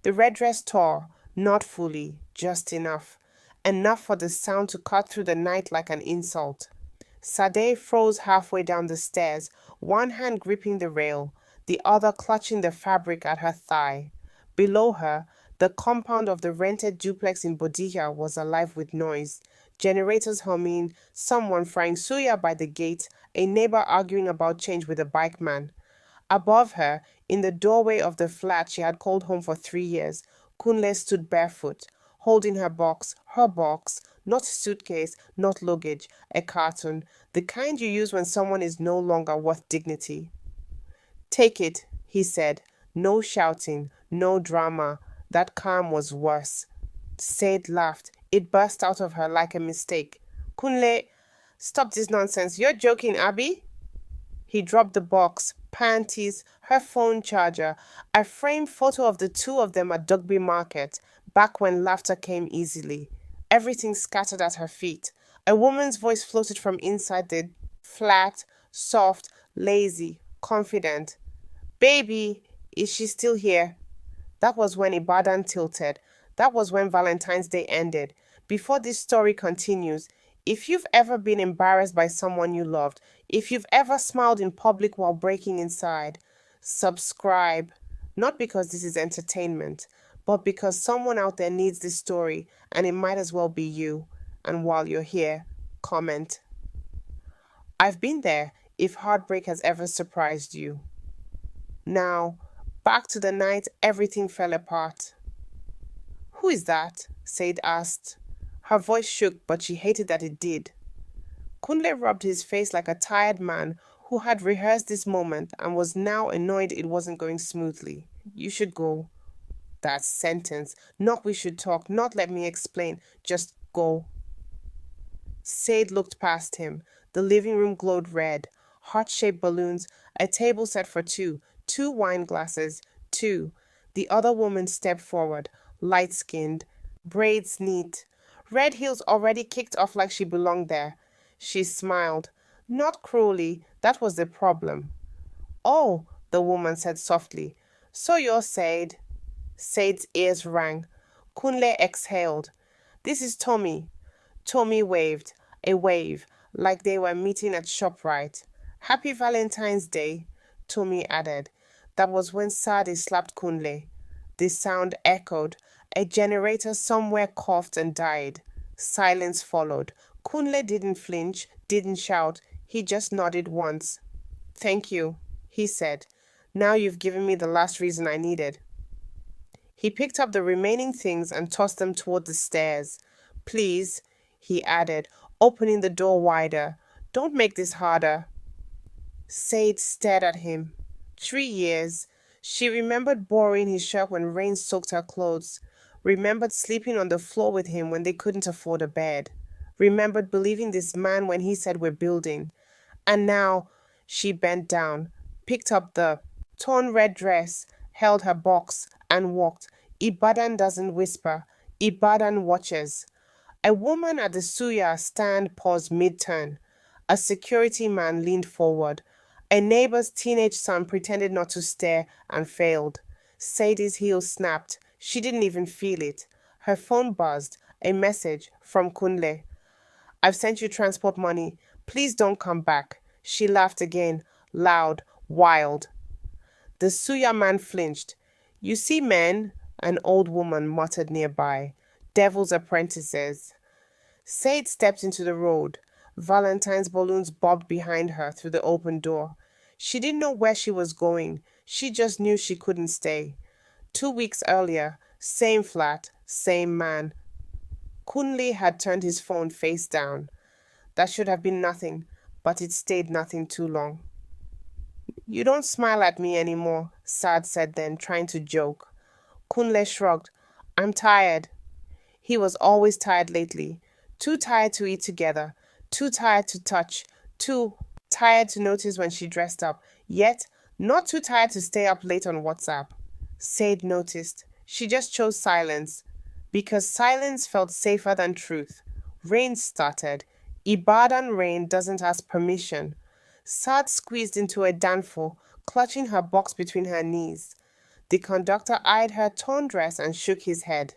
The red dress tore, not fully, just enough. Enough for the sound to cut through the night like an insult. Sade froze halfway down the stairs, one hand gripping the rail, the other clutching the fabric at her thigh. Below her, the compound of the rented duplex in Bodija was alive with noise. Generators humming, someone frying suya by the gate, a neighbor arguing about change with a bike man. Above her, in the doorway of the flat she had called home for 3 years, Kunle stood barefoot, holding her box, not a suitcase, not luggage, a carton, the kind you use when someone is no longer worth dignity. Take it, he said. No shouting, no drama. That calm was worse. Said laughed. It burst out of her like a mistake. Kunle, stop this nonsense. You're joking, Abby? He dropped the box, panties, her phone charger, a framed photo of the two of them at Dugby Market, back when laughter came easily. Everything scattered at her feet. A woman's voice floated from inside the flat, soft, lazy, confident. Baby, is she still here? That was when Ibadan tilted. That was when Valentine's Day ended. Before this story continues, if you've ever been embarrassed by someone you loved, if you've ever smiled in public while breaking inside, subscribe. Not because this is entertainment, but because someone out there needs this story and it might as well be you. And while you're here, comment. I've been there if heartbreak has ever surprised you. Now, back to the night everything fell apart. Who is that? Said asked. Her voice shook, but she hated that it did. Kunle rubbed his face like a tired man who had rehearsed this moment and was now annoyed it wasn't going smoothly. You should go. That sentence. Not we should talk, not let me explain. Just go. Said looked past him. The living room glowed red. Heart-shaped balloons, a table set for two wine glasses, two. The other woman stepped forward, light-skinned, braids neat. Red heels already kicked off like she belonged there. She smiled. Not cruelly, that was the problem. Oh, the woman said softly. So you're Said. Said's ears rang. Kunle exhaled. This is Tommy. Tommy waved, a wave, like they were meeting at ShopRite. Happy Valentine's Day, Tommy added. That was when Sadi slapped Kunle. The sound echoed. A generator somewhere coughed and died. Silence followed. Kunle didn't flinch, didn't shout. He just nodded once. Thank you, he said. Now you've given me the last reason I needed. He picked up the remaining things and tossed them toward the stairs. Please, he added, opening the door wider. Don't make this harder. Said stared at him. 3 years. She remembered borrowing his shirt when rain soaked her clothes. Remembered sleeping on the floor with him when they couldn't afford a bed. Remembered believing this man when he said we're building. And now she bent down, picked up the torn red dress, held her box, and walked. Ibadan doesn't whisper. Ibadan watches. A woman at the suya stand paused mid-turn. A security man leaned forward. A neighbor's teenage son pretended not to stare and failed. Sadie's heel snapped. She didn't even feel it. Her phone buzzed. A message from Kunle. I've sent you transport money. Please don't come back. She laughed again, loud, wild. The suya man flinched. You see men, an old woman muttered nearby. Devil's apprentices. Said stepped into the road. Valentine's balloons bobbed behind her through the open door. She didn't know where she was going. She just knew she couldn't stay. 2 weeks earlier, same flat, same man. Kunle had turned his phone face down. That should have been nothing, but it stayed nothing too long. You don't smile at me anymore, Sad said then, trying to joke. Kunle shrugged. I'm tired. He was always tired lately. Too tired to eat together. Too tired to touch. Too tired to notice when she dressed up. Yet, not too tired to stay up late on WhatsApp. Said noticed. She just chose silence. Because silence felt safer than truth. Rain started. Ibadan rain doesn't ask permission. Sad squeezed into a danfo, clutching her box between her knees. The conductor eyed her torn dress and shook his head.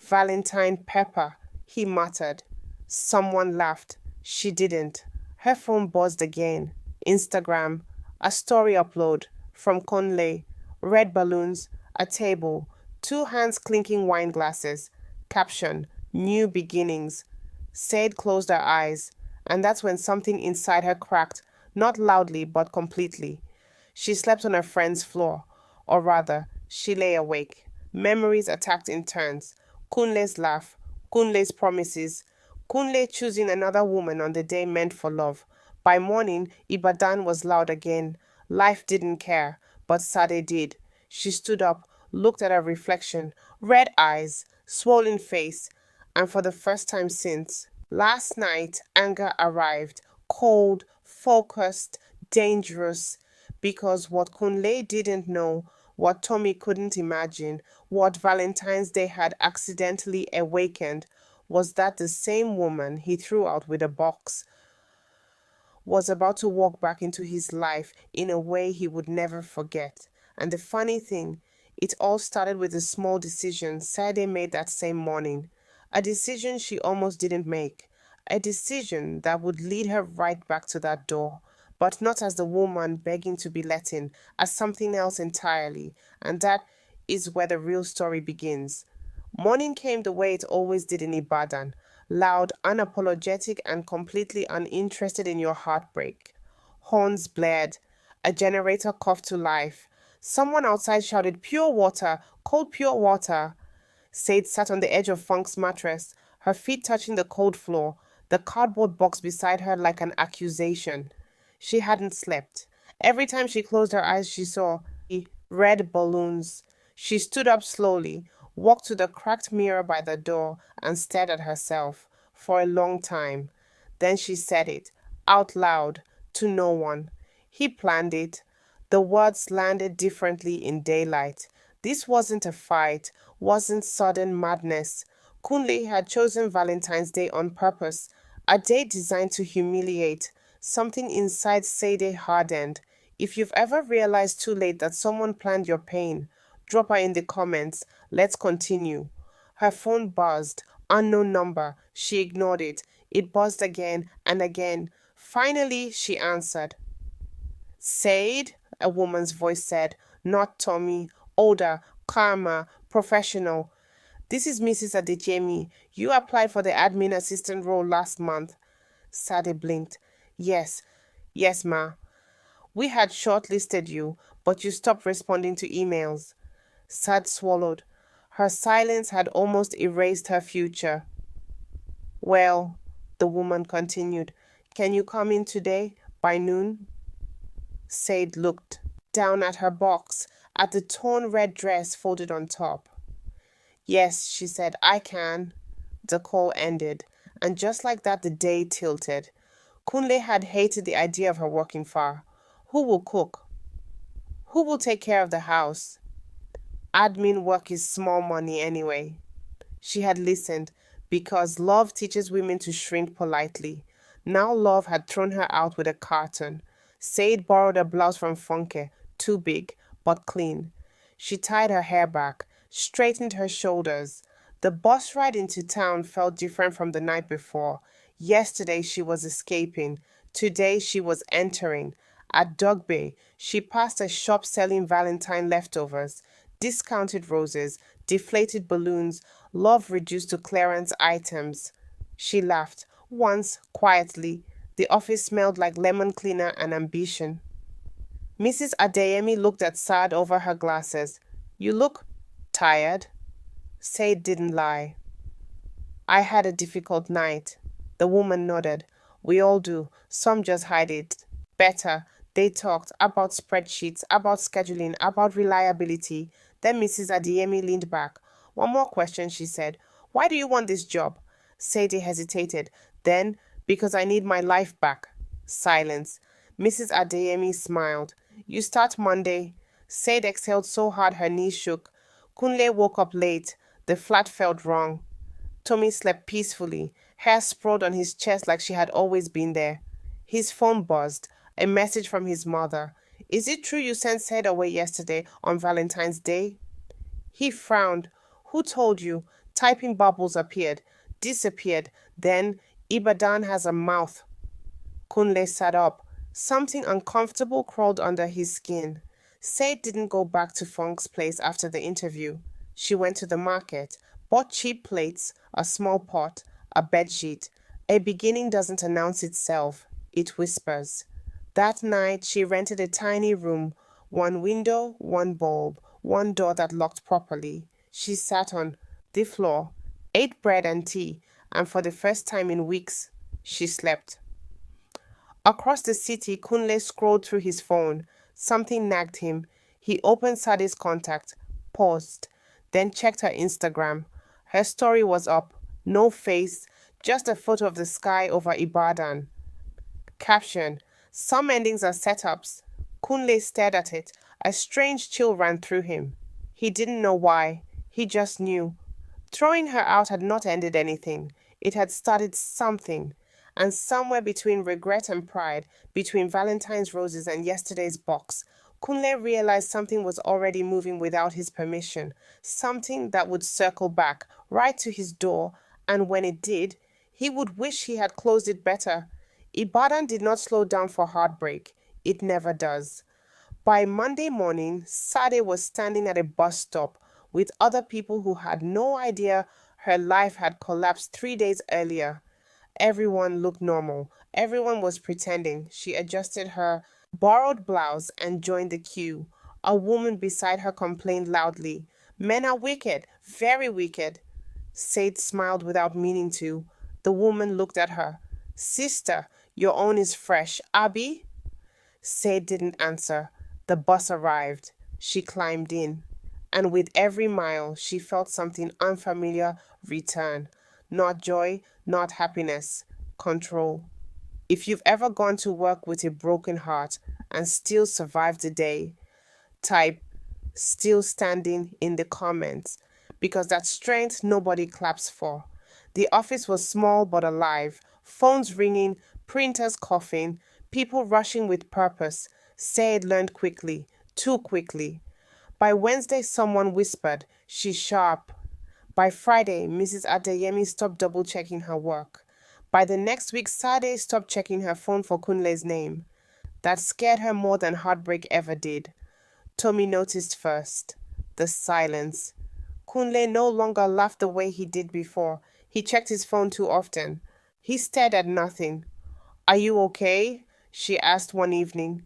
Valentine Pepper, he muttered. Someone laughed. She didn't. Her phone buzzed again. Instagram. A story upload. From Conley. Red balloons. A table. Two hands clinking wine glasses. Caption. New beginnings. Said closed her eyes. And that's when something inside her cracked. Not loudly, but completely. She slept on her friend's floor. Or rather, she lay awake. Memories attacked in turns. Kunle's laugh, Kunle's promises, Kunle choosing another woman on the day meant for love. By morning, Ibadan was loud again. Life didn't care, but Sade did. She stood up, looked at her reflection, red eyes, swollen face, and for the first time since, last night, anger arrived, cold, focused, dangerous, because what Kunle didn't know, what Tommy couldn't imagine, what Valentine's Day had accidentally awakened, was that the same woman he threw out with a box was about to walk back into his life in a way he would never forget. And the funny thing, it all started with a small decision Sade made that same morning. A decision she almost didn't make. A decision that would lead her right back to that door. But not as the woman begging to be let in, as something else entirely. And that is where the real story begins. Morning came the way it always did in Ibadan, loud, unapologetic, and completely uninterested in your heartbreak. Horns blared. A generator coughed to life. Someone outside shouted, "Pure water! Cold pure water!" Sade sat on the edge of Funk's mattress, her feet touching the cold floor, the cardboard box beside her like an accusation. She hadn't slept. Every time she closed her eyes, she saw red balloons. She stood up slowly, walked to the cracked mirror by the door, and stared at herself for a long time. Then she said it, out loud, to no one. He planned it. The words landed differently in daylight. This wasn't a fight, wasn't sudden madness. Kunle had chosen Valentine's Day on purpose, a day designed to humiliate. Something inside Sade hardened. If you've ever realized too late that someone planned your pain, drop her in the comments. Let's continue. Her phone buzzed. Unknown number. She ignored it. It buzzed again and again. Finally, she answered. Said, a woman's voice said, not Tommy, older, calmer, professional. This is Mrs. Adejemi. You applied for the admin assistant role last month. Sade blinked. Yes, yes, ma. We had shortlisted you, but you stopped responding to emails. Sad swallowed. Her silence had almost erased her future. Well, the woman continued, can you come in today, by noon? Sade looked down at her box, at the torn red dress folded on top. Yes, she said, I can. The call ended, and just like that the day tilted. Kunle had hated the idea of her working far. Who will cook? Who will take care of the house? Admin work is small money anyway. She had listened, because love teaches women to shrink politely. Now love had thrown her out with a carton. Said borrowed a blouse from Funke, too big, but clean. She tied her hair back, straightened her shoulders. The bus ride into town felt different from the night before. Yesterday she was escaping. Today she was entering. At Dogby, she passed a shop selling Valentine leftovers, discounted roses, deflated balloons, love reduced to clearance items. She laughed, once, quietly. The office smelled like lemon cleaner and ambition. Mrs. Adeyemi looked at Sad over her glasses. You look tired. Said didn't lie. I had a difficult night. The woman nodded. We all do. Some just hide it. Better. They talked about spreadsheets, about scheduling, about reliability. Then Mrs. Adeyemi leaned back. One more question, she said. Why do you want this job? Sadie hesitated. Then, because I need my life back. Silence. Mrs. Adeyemi smiled. You start Monday. Said exhaled so hard her knees shook. Kunle woke up late. The flat felt wrong. Tommy slept peacefully, hair sprawled on his chest like she had always been there. His phone buzzed, a message from his mother. Is it true you sent Said away yesterday on Valentine's Day? He frowned. Who told you? Typing bubbles appeared, disappeared. Then, Ibadan has a mouth. Kunle sat up. Something uncomfortable crawled under his skin. Said didn't go back to Fong's place after the interview. She went to the market, bought cheap plates, a small pot, a bedsheet. A beginning doesn't announce itself, it whispers. That night, she rented a tiny room, one window, one bulb, one door that locked properly. She sat on the floor, ate bread and tea, and for the first time in weeks, she slept. Across the city, Kunle scrolled through his phone. Something nagged him. He opened Sade's contact, paused, then checked her Instagram. Her story was up. No face, just a photo of the sky over Ibadan. Caption: Some endings are setups. Kunle stared at it. A strange chill ran through him. He didn't know why. He just knew. Throwing her out had not ended anything. It had started something. And somewhere between regret and pride, between Valentine's roses and yesterday's box, Kunle realized something was already moving without his permission. Something that would circle back, right to his door, and when it did, he would wish he had closed it better. Ibadan did not slow down for heartbreak. It never does. By Monday morning, Sade was standing at a bus stop with other people who had no idea her life had collapsed 3 days earlier. Everyone looked normal. Everyone was pretending. She adjusted her borrowed blouse and joined the queue. A woman beside her complained loudly. Men are wicked, very wicked. Said smiled without meaning to. The woman looked at her. Sister, your own is fresh. Abby? Said didn't answer. The bus arrived. She climbed in. And with every mile, she felt something unfamiliar return. Not joy, not happiness, control. If you've ever gone to work with a broken heart and still survived the day, type still standing in the comments because that strength nobody claps for. The office was small but alive, phones ringing, printers coughing, people rushing with purpose. Said learned quickly, too quickly. By Wednesday, someone whispered, she's sharp. By Friday, Mrs. Adeyemi stopped double checking her work. By the next week, Sade stopped checking her phone for Kunle's name. That scared her more than heartbreak ever did. Tommy noticed first. The silence. Kunle no longer laughed the way he did before. He checked his phone too often. He stared at nothing. Are you okay? She asked one evening.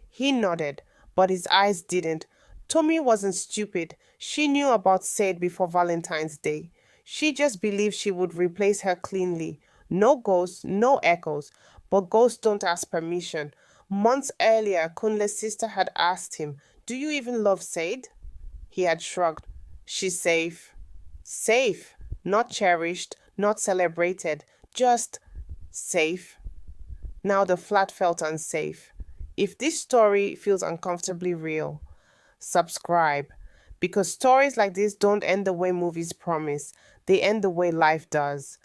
He nodded, but his eyes didn't. Tommy wasn't stupid. She knew about Said before Valentine's Day. She just believed she would replace her cleanly. No ghosts, no echoes. But ghosts don't ask permission. Months earlier, Kunle's sister had asked him, do you even love Said? He had shrugged. She's safe. Safe. Not cherished, not celebrated. Just safe. Now the flat felt unsafe. If this story feels uncomfortably real, subscribe. Because stories like this don't end the way movies promise, they end the way life does.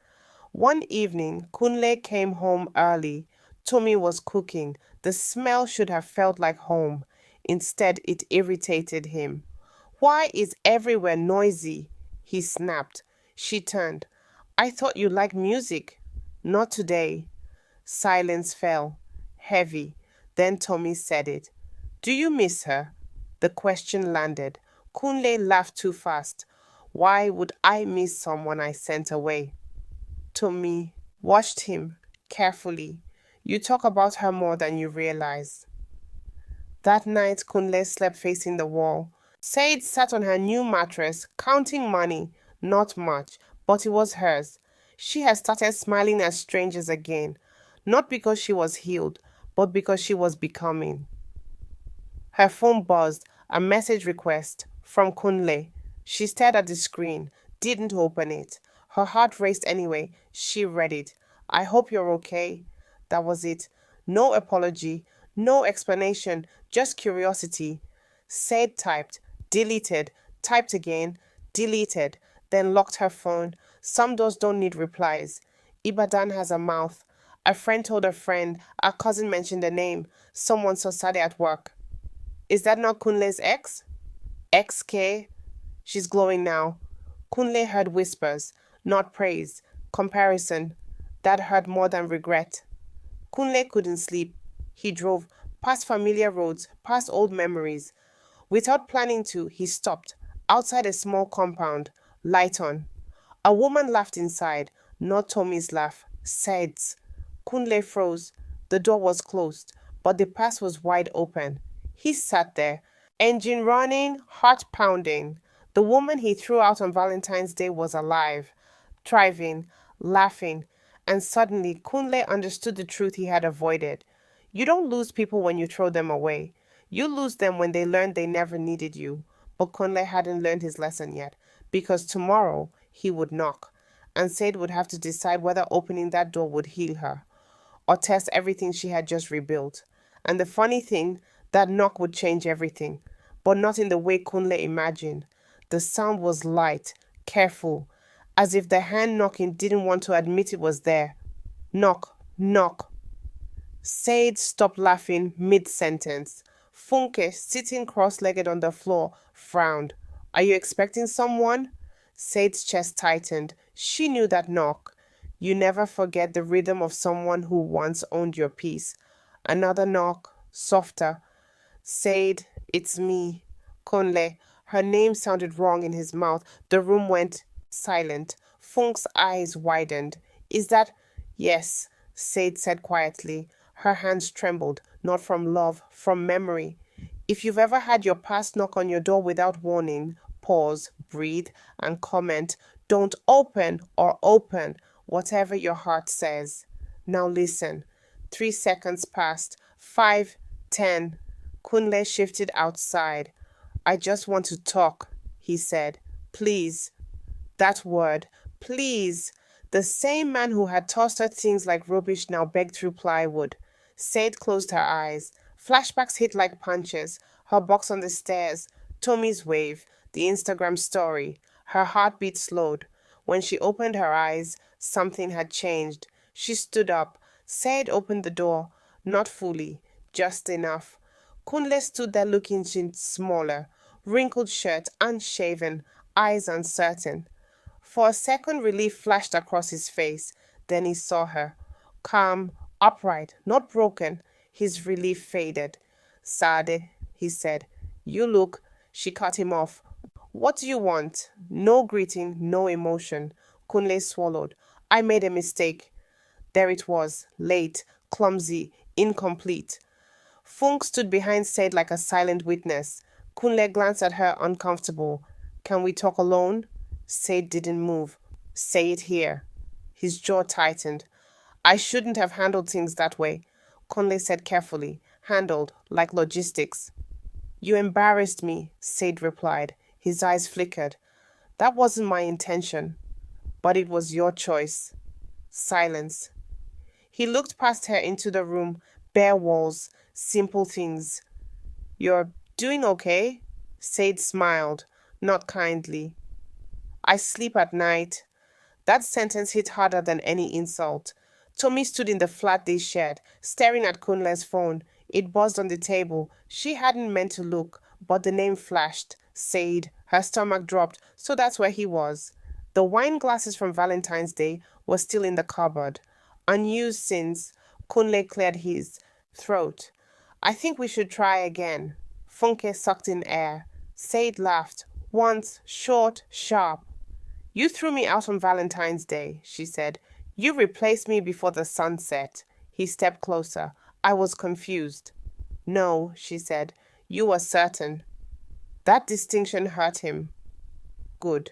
One evening, Kunle came home early. Tommy was cooking. The smell should have felt like home. Instead, it irritated him. Why is everywhere noisy? He snapped. She turned. I thought you liked music. Not today. Silence fell, heavy. Then Tommy said it. Do you miss her? The question landed. Kunle laughed too fast. Why would I miss someone I sent away? Tommy watched him carefully. You talk about her more than you realize. That night, Kunle slept facing the wall. Said sat on her new mattress, counting money. Not much, but it was hers. She had started smiling at strangers again. Not because she was healed, but because she was becoming. Her phone buzzed, a message request from Kunle. She stared at the screen, didn't open it. Her heart raced anyway. She read it. I hope you're okay. That was it. No apology, no explanation, just curiosity. Said typed, deleted, typed again, deleted, then locked her phone. Some doors don't need replies. Ibadan has a mouth. A friend told a friend, a cousin mentioned a name. Someone saw Sade at work. Is that not Kunle's ex? XK? She's glowing now. Kunle heard whispers, not praise, comparison. That hurt more than regret. Kunle couldn't sleep. He drove past familiar roads, past old memories. Without planning to, he stopped, outside a small compound, light on. A woman laughed inside, not Tommy's laugh, Said's. Kunle froze. The door was closed, but the pass was wide open. He sat there, engine running, heart pounding. The woman he threw out on Valentine's Day was alive, thriving, laughing, and suddenly Kunle understood the truth he had avoided. You don't lose people when you throw them away. You lose them when they learn they never needed you. But Kunle hadn't learned his lesson yet, because tomorrow he would knock, and Said would have to decide whether opening that door would heal her or test everything she had just rebuilt. And the funny thing, that knock would change everything, but not in the way Kunle imagined. The sound was light, careful, as if the hand knocking didn't want to admit it was there. Knock, knock. Said stopped laughing mid-sentence. Funke, sitting cross-legged on the floor, frowned. Are you expecting someone? Said's chest tightened. She knew that knock. You never forget the rhythm of someone who once owned your peace. Another knock, softer. Said, it's me. Conle. Her name sounded wrong in his mouth. The room went silent. Funk's eyes widened. Is that? Yes, Said said quietly. Her hands trembled, not from love, from memory. If you've ever had your past knock on your door without warning, pause, breathe, and comment. Don't open or open, whatever your heart says. Now listen. 3 seconds passed. 5, 10. Kunle shifted outside. I just want to talk, he said. Please. That word. Please. The same man who had tossed her things like rubbish now begged through plywood. Said closed her eyes. Flashbacks hit like punches. Her box on the stairs. Tommy's wave. The Instagram story. Her heartbeat slowed. When she opened her eyes, something had changed. She stood up. Said opened the door. Not fully. Just enough. Kunle stood there looking smaller. Wrinkled shirt, unshaven. Eyes uncertain. For a second, relief flashed across his face. Then he saw her. Calm, upright, not broken. His relief faded. Sade, he said. You look. She cut him off. What do you want? No greeting, no emotion. Kunle swallowed. I made a mistake. There it was, late, clumsy, incomplete. Funk stood behind Said like a silent witness. Kunle glanced at her, uncomfortable. Can we talk alone? Said didn't move. Say it here. His jaw tightened. I shouldn't have handled things that way, Conley said carefully. Handled, like logistics. You embarrassed me, Said replied. His eyes flickered. That wasn't my intention. But it was your choice. Silence. He looked past her into the room. Bare walls, simple things. You're doing okay? Said smiled, not kindly. I sleep at night. That sentence hit harder than any insult. Tommy stood in the flat they shared, staring at Kunle's phone. It buzzed on the table. She hadn't meant to look, but the name flashed. Said. Her stomach dropped, so that's where he was. The wine glasses from Valentine's Day were still in the cupboard. Unused since. Kunle cleared his throat. I think we should try again. Funke sucked in air. Said laughed. Once, short, sharp. You threw me out on Valentine's Day, she said. You replaced me before the sun set. He stepped closer. I was confused. No, she said. You were certain. That distinction hurt him. Good.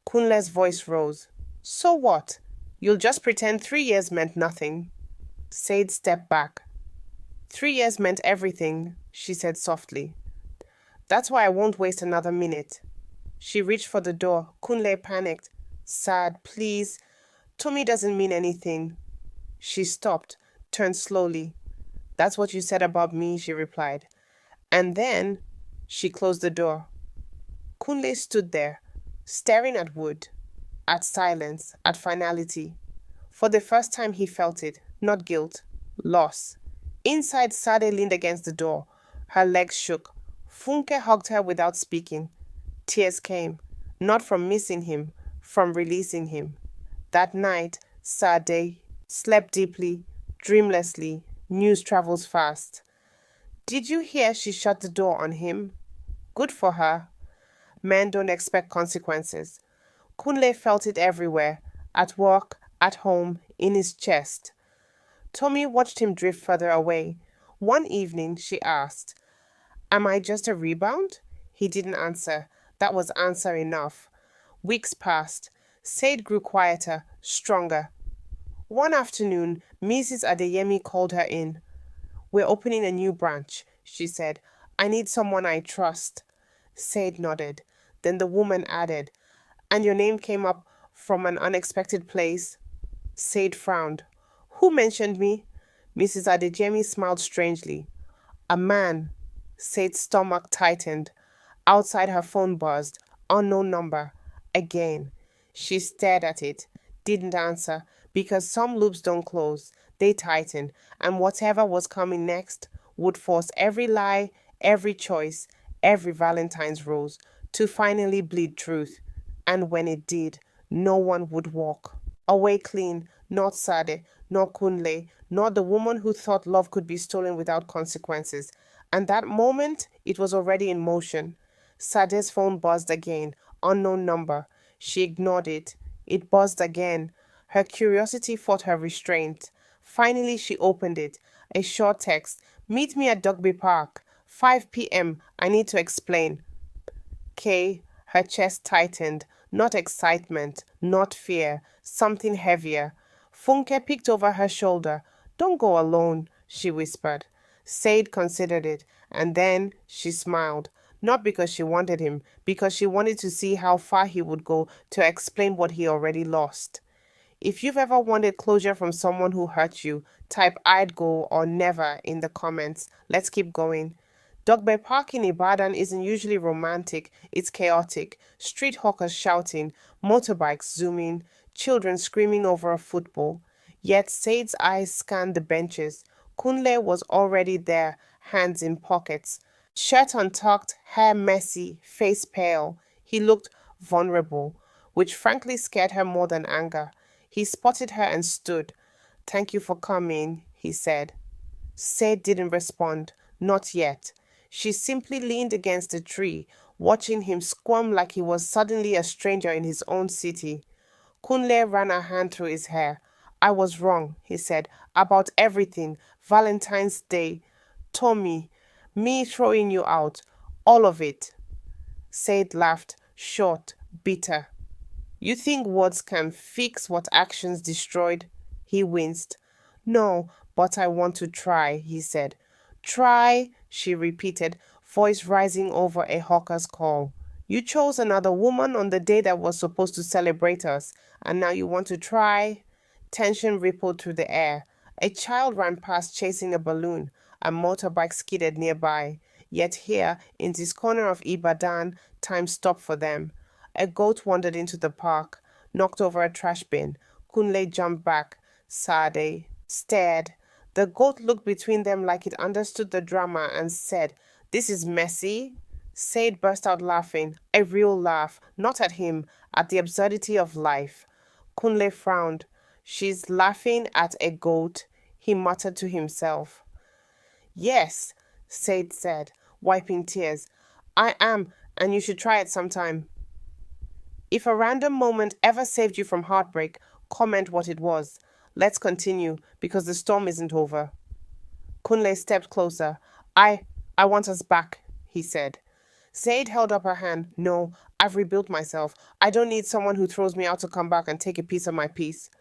Kunle's voice rose. So what? You'll just pretend 3 years meant nothing. Said stepped back. 3 years meant everything, she said softly. That's why I won't waste another minute. She reached for the door. Kunle panicked. Sad, please. Tommy doesn't mean anything. She stopped, turned slowly. That's what you said about me, she replied. And then she closed the door. Kunle stood there, staring at wood, at silence, at finality. For the first time he felt it, not guilt, loss. Inside, Sade leaned against the door, Her legs shook. Funke hugged her without speaking. Tears came, not from missing him, from releasing him. That night, Sade slept deeply, dreamlessly. News travels fast. Did you hear she shut the door on him? Good for her. Men don't expect consequences. Kunle felt it everywhere, at work, at home, in his chest. Tommy watched him drift further away. One evening, she asked, Am I just a rebound? He didn't answer. That was answer enough. Weeks passed. Said grew quieter, stronger. One afternoon, Mrs. Adeyemi called her in. We're opening a new branch, she said. I need someone I trust. Said nodded. Then the woman added, And your name came up from an unexpected place? Said frowned. Who mentioned me? Mrs. Adeyemi smiled strangely. A man. Said's stomach tightened. Outside her phone buzzed. Unknown number. Again. She stared at it. Didn't answer. Because some loops don't close. They tighten. And whatever was coming next would force every lie, every choice, every Valentine's rose to finally bleed truth. And when it did, no one would walk away clean, not Sade, not Kunle, not the woman who thought love could be stolen without consequences. And that moment, it was already in motion. Sade's phone buzzed again, unknown number. She ignored it. It buzzed again. Her curiosity fought her restraint. Finally, she opened it. A short text. Meet me at Dugby Park. 5 p.m. I need to explain. Kay, her chest tightened. Not excitement, not fear, something heavier. Funke peeked over her shoulder. Don't go alone, she whispered. Said considered it, and then she smiled. Not because she wanted him, because she wanted to see how far he would go to explain what he already lost. If you've ever wanted closure from someone who hurt you, type I'd go or never in the comments. Let's keep going. Dogbe Park in Ibadan isn't usually romantic, it's chaotic. Street hawkers shouting, motorbikes zooming, children screaming over a football. Yet Said's eyes scanned the benches. Kunle was already there, hands in pockets. Shirt untucked, hair messy, face pale. He looked vulnerable, which frankly scared her more than anger. He spotted her and stood. Thank you for coming, he said. Said didn't respond. Not yet. She simply leaned against a tree, watching him squirm like he was suddenly a stranger in his own city. Kunle ran a hand through his hair. I was wrong, he said, about everything. Valentine's Day, Tommy, me throwing you out, all of it. Said laughed, short, bitter. You think words can fix what actions destroyed? He winced. No, but I want to try, he said. Try, she repeated, voice rising over a hawker's call. You chose another woman on the day that was supposed to celebrate us, and now you want to try? Tension rippled through the air. A child ran past chasing a balloon. A motorbike skidded nearby. Yet here, in this corner of Ibadan, time stopped for them. A goat wandered into the park, knocked over a trash bin. Kunle jumped back. Sade stared. The goat looked between them like it understood the drama and said, This is messy. Said burst out laughing, a real laugh, not at him, at the absurdity of life. Kunle frowned. She's laughing at a goat, he muttered to himself. Yes, Said said, wiping tears. I am, and you should try it sometime. If a random moment ever saved you from heartbreak, comment what it was. Let's continue, because the storm isn't over. Kunle stepped closer. I want us back, he said. Said held up her hand. No, I've rebuilt myself. I don't need someone who throws me out to come back and take a piece of my peace.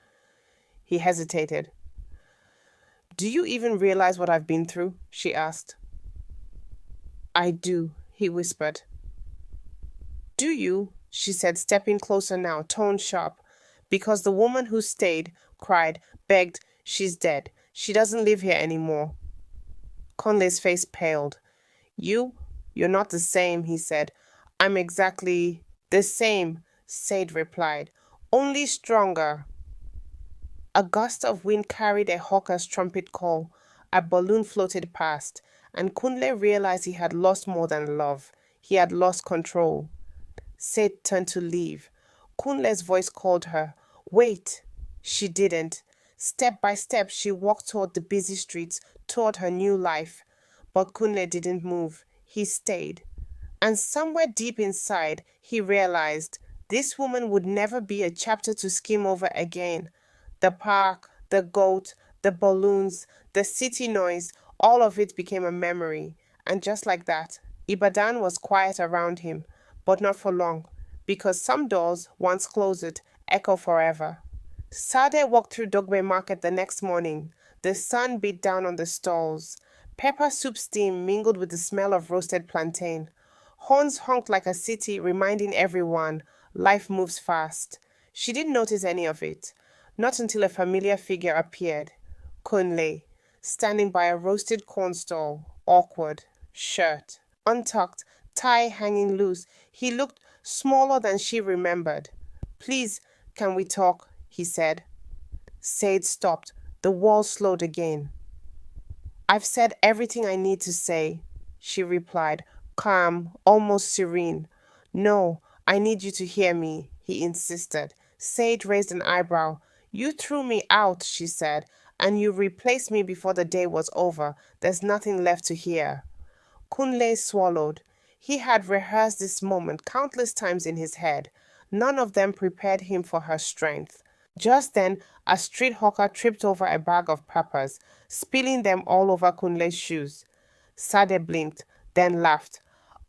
He hesitated. Do you even realize what I've been through? She asked. I do, he whispered. Do you? She said, stepping closer now, tone sharp. Because the woman who stayed, cried, begged, she's dead. She doesn't live here anymore. Conley's face paled. You're not the same, he said. I'm exactly the same, Said replied. Only stronger. A gust of wind carried a hawker's trumpet call. A balloon floated past, and Kunle realized he had lost more than love. He had lost control. Said turned to leave. Kunle's voice called her. Wait! She didn't. Step by step, she walked toward the busy streets, toward her new life. But Kunle didn't move. He stayed. And somewhere deep inside, he realized this woman would never be a chapter to skim over again. The park, the goat, the balloons, the city noise, all of it became a memory. And just like that, Ibadan was quiet around him, but not for long, because some doors, once closed, echo forever. Sade walked through Dogbe Market the next morning. The sun beat down on the stalls. Pepper soup steam mingled with the smell of roasted plantain. Horns honked like a city, reminding everyone life moves fast. She didn't notice any of it, not until a familiar figure appeared. Kunle, standing by a roasted corn stall, awkward, shirt untucked, tie hanging loose. He looked smaller than she remembered. Please, can we talk? He said. Said stopped. The wall slowed again. I've said everything I need to say, she replied, calm, almost serene. No, I need you to hear me, he insisted. Sade raised an eyebrow. You threw me out, she said, and you replaced me before the day was over. There's nothing left to hear. Kunle swallowed. He had rehearsed this moment countless times in his head. None of them prepared him for her strength. Just then, a street hawker tripped over a bag of peppers, spilling them all over Kunle's shoes. Sade blinked, then laughed.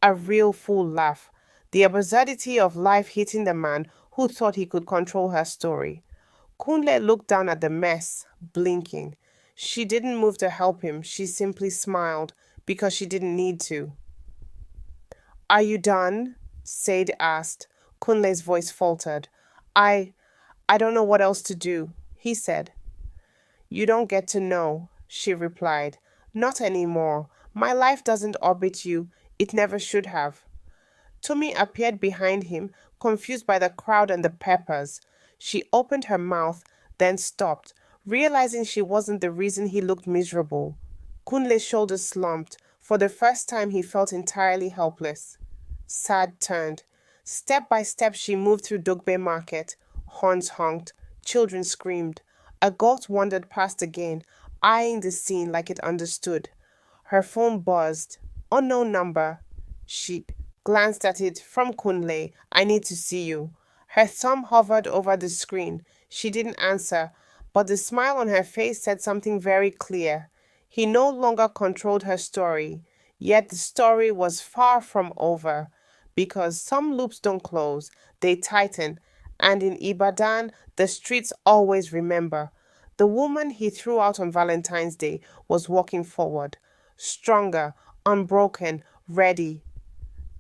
A real fool laugh. The absurdity of life hitting the man who thought he could control her story. Kunle looked down at the mess, blinking. She didn't move to help him. She simply smiled because she didn't need to. Are you done? Said asked. Kunle's voice faltered. I don't know what else to do, he said. You don't get to know, she replied. Not anymore. My life doesn't orbit you. It never should have. Tommy appeared behind him, confused by the crowd and the peppers. She opened her mouth, then stopped, realizing she wasn't the reason he looked miserable. Kunle's shoulders slumped. For the first time, he felt entirely helpless. Sad turned. Step by step, she moved through Dogbe Market. Horns honked. Children screamed. A goat wandered past again, eyeing the scene like it understood. Her phone buzzed. Unknown number. She glanced at it. From Kunle. I need to see you. Her thumb hovered over the screen. She didn't answer, but the smile on her face said something very clear. He no longer controlled her story, yet the story was far from over, because some loops don't close, they tighten, and in Ibadan, the streets always remember. The woman he threw out on Valentine's Day was walking forward, stronger, unbroken, ready.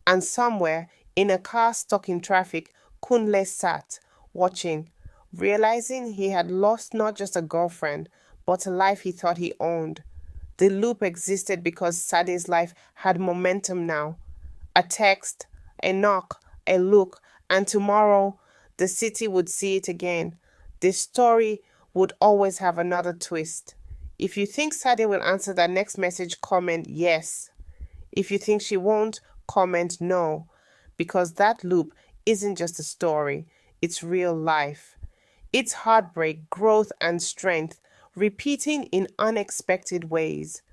And somewhere, in a car stuck in traffic, Kunle sat, watching, realizing he had lost not just a girlfriend, but a life he thought he owned. The loop existed because Sade's life had momentum now. A text, a knock, a look, and tomorrow the city would see it again. This story would always have another twist. If you think Sade will answer that next message, comment yes. If you think she won't, comment no. Because that loop isn't just a story, it's real life. It's heartbreak, growth, and strength, repeating in unexpected ways.